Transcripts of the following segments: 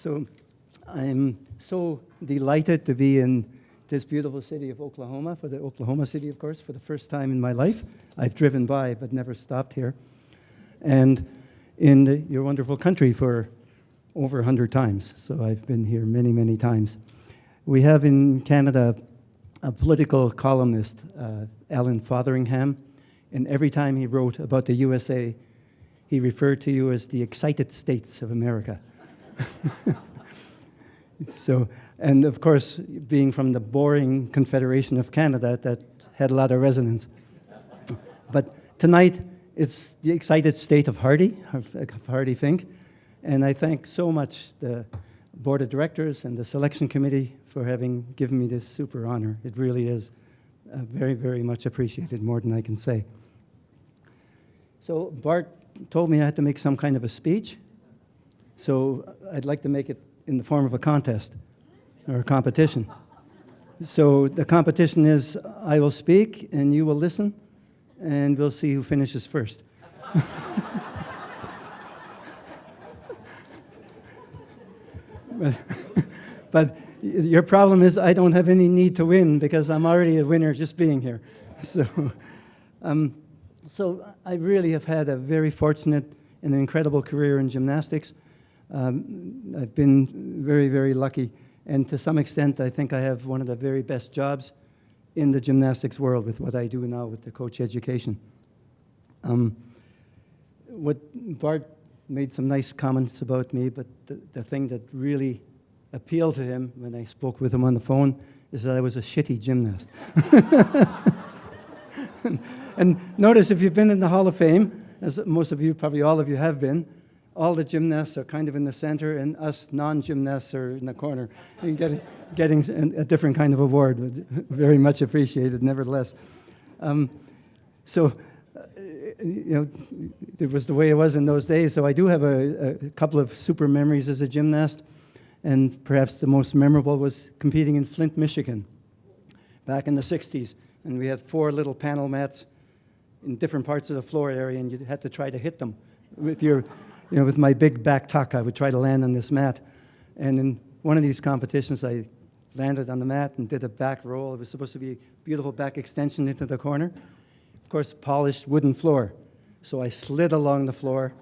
So I'm so delighted to be in this beautiful city of Oklahoma, for the Oklahoma City, of course, for the first time in my life. I've driven by, but never stopped here. And in your wonderful country for over 100 times. So I've been here many, many times. We have in Canada a political columnist, Alan Fotheringham, and every time he wrote about the USA, he referred to you as the excited states of America. So, and of course, being from the boring Confederation of Canada, that had a lot of resonance. But tonight, it's the excited state of Hardy Fink, and I thank so much the board of directors and the selection committee for having given me this super honor. It really is very, very much appreciated, more than I can say. So Bart told me I had to make some kind of a speech, so I'd like to make it in the form of a contest or a competition. So the competition is I will speak and you will listen, and we'll see who finishes first. But your problem is I don't have any need to win because I'm already a winner just being here. So I really have had a very fortunate and incredible career in gymnastics. I've been very, very lucky. And to some extent, I think I have one of the very best jobs in the gymnastics world with what I do now with the coach education. What Bart made some nice comments about me, but the thing that really appealed to him when I spoke with him on the phone is that I was a shitty gymnast. And notice if you've been in the Hall of Fame, as most of you, probably all of you have been, all the gymnasts are kind of in the center, and us non-gymnasts are in the corner, getting a different kind of award, but very much appreciated, nevertheless. It was the way it was in those days. So I do have a couple of super memories as a gymnast, and perhaps the most memorable was competing in Flint, Michigan, back in the 60s, and we had 4 little panel mats in different parts of the floor area, and you had to try to hit them with your. With my big back tuck, I would try to land on this mat. And in one of these competitions, I landed on the mat and did a back roll. It was supposed to be a beautiful back extension into the corner. Of course, polished wooden floor. So I slid along the floor,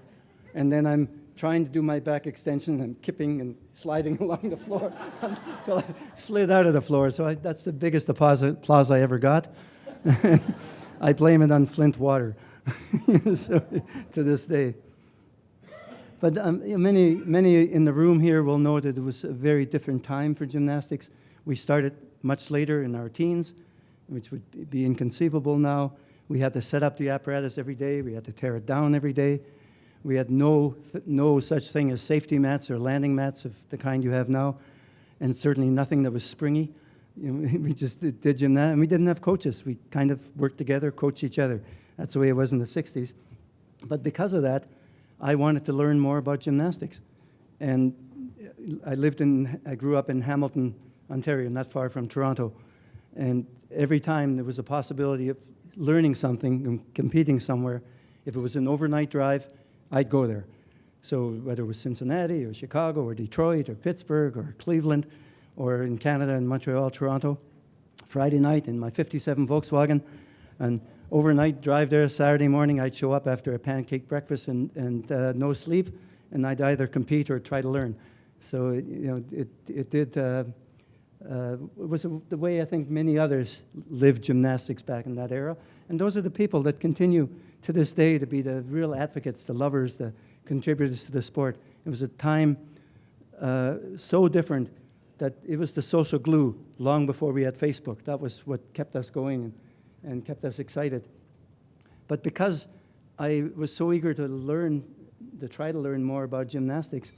and then I'm trying to do my back extension, and I'm kipping and sliding along the floor until I slid out of the floor. So that's the biggest applause I ever got. I blame it on Flint water so, to this day. But many in the room here will know that it was a very different time for gymnastics. We started much later in our teens, which would be inconceivable now. We had to set up the apparatus every day. We had to tear it down every day. We had no such thing as safety mats or landing mats of the kind you have now, and certainly nothing that was springy. We just did gymnastics, and we didn't have coaches. We kind of worked together, coached each other. That's the way it was in the 60s. But because of that, I wanted to learn more about gymnastics. And I grew up in Hamilton, Ontario, not far from Toronto. And every time there was a possibility of learning something and competing somewhere, if it was an overnight drive, I'd go there. So whether it was Cincinnati or Chicago or Detroit or Pittsburgh or Cleveland or in Canada and Montreal, Toronto, Friday night in my 57 Volkswagen, and overnight drive there. Saturday morning, I'd show up after a pancake breakfast and no sleep, and I'd either compete or try to learn. So it was the way I think many others lived gymnastics back in that era. And those are the people that continue to this day to be the real advocates, the lovers, the contributors to the sport. It was a time so different that it was the social glue long before we had Facebook. That was what kept us going and kept us excited. But because I was so eager to try to learn more about gymnastics,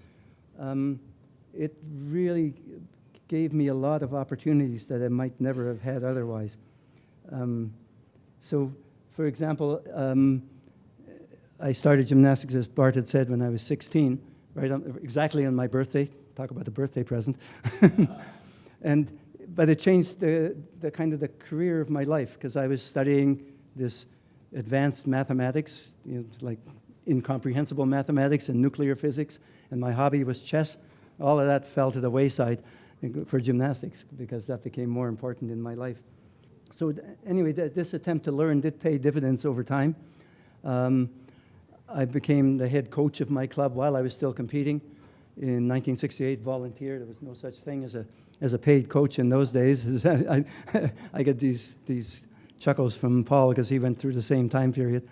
it really gave me a lot of opportunities that I might never have had otherwise. So, for example, I started gymnastics, as Bart had said, when I was 16, exactly on my birthday. Talk about the birthday present. But it changed the kind of the career of my life, because I was studying this advanced mathematics, like incomprehensible mathematics and nuclear physics, and my hobby was chess. all of that fell to the wayside for gymnastics because that became more important in my life. So anyway, this attempt to learn did pay dividends over time. I became the head coach of my club while I was still competing. In 1968, volunteer. There was no such thing as a paid coach in those days. I get these chuckles from Paul because he went through the same time period.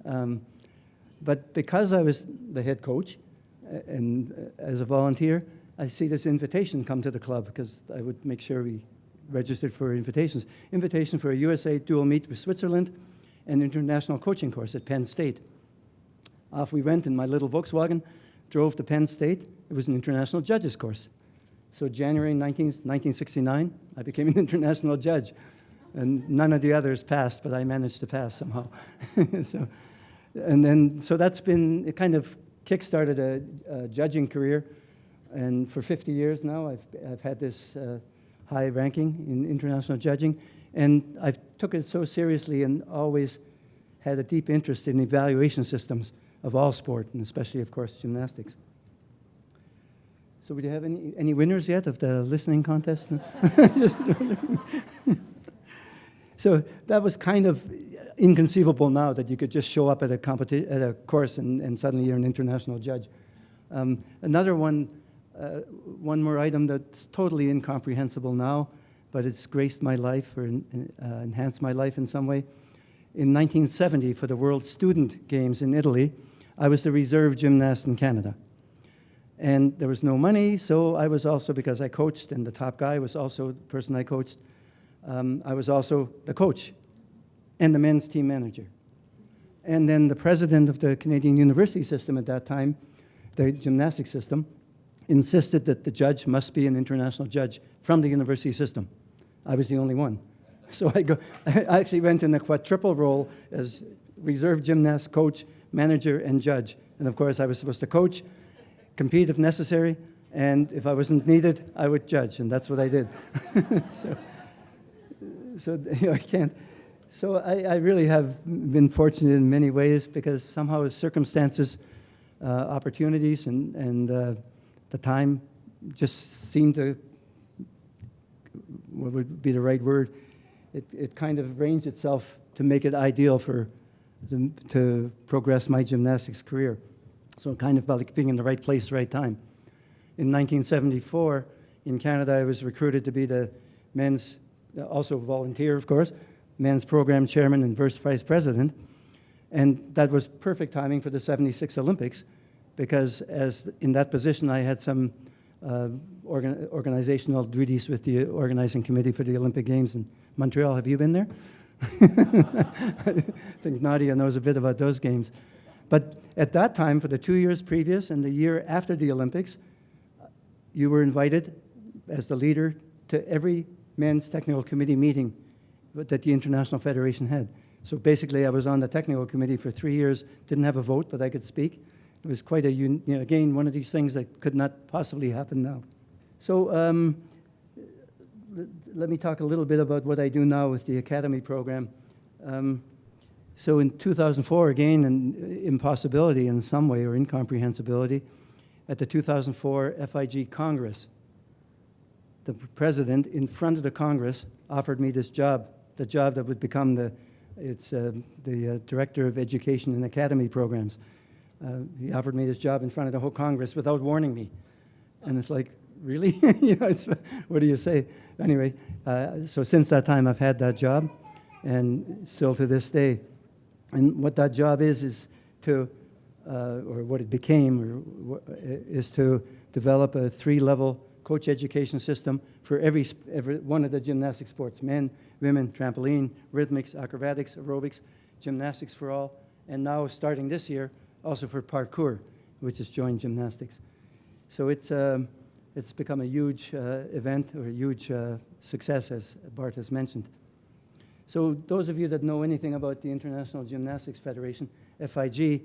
But because I was the head coach and as a volunteer, I see this invitation come to the club because I would make sure we registered for invitations. Invitation for a USA dual meet with Switzerland and international coaching course at Penn State. Off we went in my little Volkswagen, drove to Penn State. It was an international judges course. So January 1969, I became an international judge. And none of the others passed, but I managed to pass somehow. So that's been, it kind of kick-started a judging career. And for 50 years now, I've had this high ranking in international judging. And I've took it so seriously and always had a deep interest in evaluation systems of all sport, and especially, of course, gymnastics. So do you have any winners yet of the listening contest? So that was kind of inconceivable now that you could just show up at a course and suddenly you're an international judge. Another one more item that's totally incomprehensible now, but it's graced my life or enhanced my life in some way. In 1970, for the World Student Games in Italy, I was the reserve gymnast in Canada. And there was no money, so I was also, because I coached, and the top guy was also the person I coached, I was also the coach and the men's team manager. And then the president of the Canadian university system at that time, the gymnastics system, insisted that the judge must be an international judge from the university system. I was the only one. So I actually went in a quadruple role as reserve gymnast, coach, manager, and judge. And of course, I was supposed to coach, compete if necessary, and if I wasn't needed, I would judge, and that's what I did. So you know, I can't. So I really have been fortunate in many ways because somehow circumstances, opportunities, and the time just seemed to, what would be the right word? It kind of arranged itself to make it ideal to progress my gymnastics career. So kind of like being in the right place, right time. In 1974, in Canada, I was recruited to be the men's, also volunteer, of course, men's program chairman and first vice president. And that was perfect timing for the 76 Olympics because as in that position, I had some organizational duties with the organizing committee for the Olympic Games in Montreal. Have you been there? I think Nadia knows a bit about those games. But at that time, for the 2 years previous and the year after the Olympics, you were invited as the leader to every men's technical committee meeting that the International Federation had. So basically, I was on the technical committee for 3 years, didn't have a vote, but I could speak. It was quite again, one of these things that could not possibly happen now. So let me talk a little bit about what I do now with the Academy program. So in 2004, again, an impossibility in some way or incomprehensibility, at the 2004 FIG Congress, the president in front of the Congress offered me this job, the job that would become the Director of Education and Academy Programs. He offered me this job in front of the whole Congress without warning me. And it's like, really? What do you say? Anyway, so since that time, I've had that job, and still to this day. And what that job is to, or what it became, is to develop a 3-level coach education system for every one of the gymnastic sports: men, women, trampoline, rhythmics, acrobatics, aerobics, gymnastics for all, and now starting this year, also for parkour, which is joint gymnastics. So it's become a huge event, or a huge success, as Bart has mentioned. So those of you that know anything about the International Gymnastics Federation, FIG,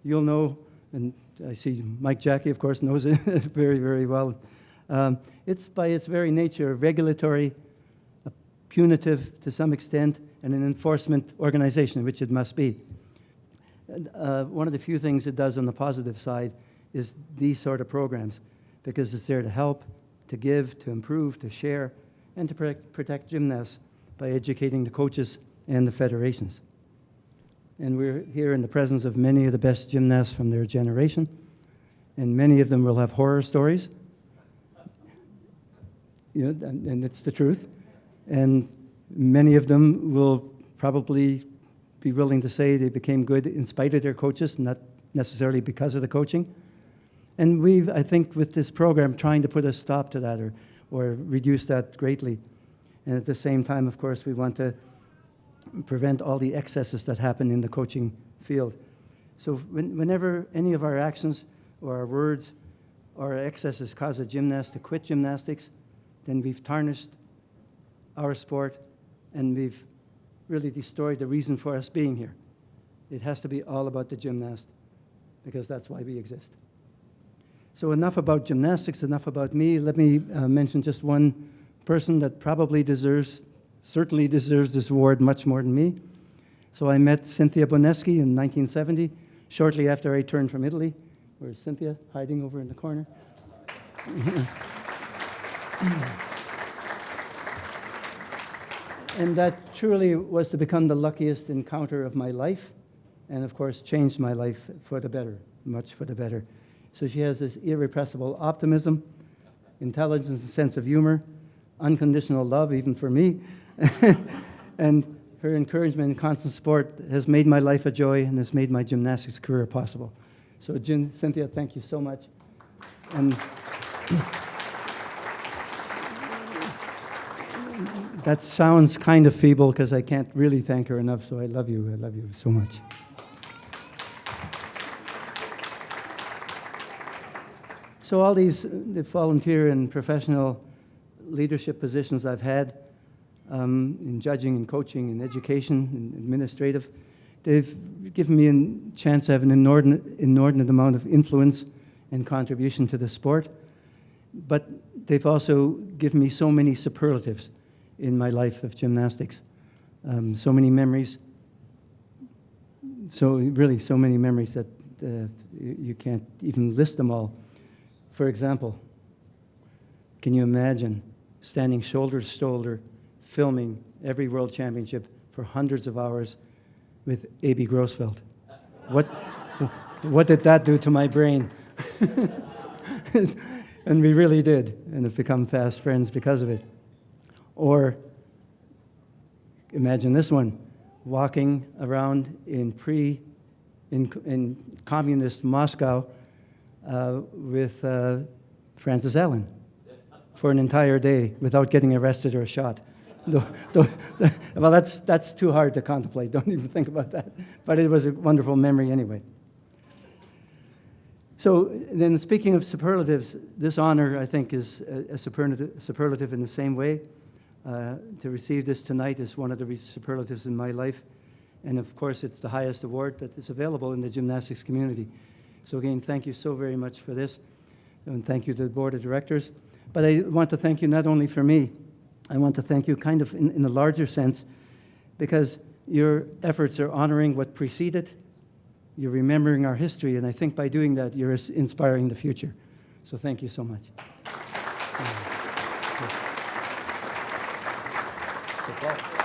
you'll know, and I see Mike Jackie, of course, knows it very, very well. It's by its very nature regulatory, punitive to some extent, and an enforcement organization, which it must be. One of the few things it does on the positive side is these sort of programs. because it's there to help, to give, to improve, to share, and to protect gymnasts by educating the coaches and the federations. And we're here in the presence of many of the best gymnasts from their generation, and many of them will have horror stories. You know, and it's the truth. And many of them will probably be willing to say they became good in spite of their coaches, not necessarily because of the coaching. And we've, I think, with this program, trying to put a stop to that or reduce that greatly. And at the same time, of course, we want to prevent all the excesses that happen in the coaching field. So whenever any of our actions or our words or our excesses cause a gymnast to quit gymnastics, then we've tarnished our sport and we've really destroyed the reason for us being here. It has to be all about the gymnast, because that's why we exist. So enough about gymnastics, enough about me. Let me mention just one person that probably certainly deserves this award much more than me. So I met Cynthia Boneschi in 1970, shortly after I returned from Italy. Where's Cynthia? Hiding over in the corner. And that truly was to become the luckiest encounter of my life, and of course changed my life for the better, much for the better. So she has this irrepressible optimism, intelligence and sense of humor, unconditional love, even for me, and her encouragement and constant support has made my life a joy and has made my gymnastics career possible. So Cynthia, thank you so much. And that sounds kind of feeble because I can't really thank her enough, so I love you so much. So all the volunteer and professional leadership positions I've had in judging and coaching and education and administrative, they've given me a chance to have an inordinate amount of influence and contribution to the sport, but they've also given me so many superlatives in my life of gymnastics. So many memories, so many memories that you can't even list them all. For example, can you imagine standing shoulder to shoulder, filming every world championship for hundreds of hours with A.B. Grossfeld? What did that do to my brain? And we really did, and have become fast friends because of it. Or imagine this one, walking around in communist Moscow with Francis Allen for an entire day without getting arrested or shot. Well, that's too hard to contemplate. Don't even think about that. But it was a wonderful memory anyway. So then, speaking of superlatives, this honor, I think, is a superlative in the same way. To receive this tonight is one of the superlatives in my life. And of course, it's the highest award that is available in the gymnastics community. So again, thank you so very much for this. And thank you to the board of directors. But I want to thank you not only for me, I want to thank you kind of in a larger sense, because your efforts are honoring what preceded, you're remembering our history, and I think by doing that, you're inspiring the future. So thank you so much. Thank you.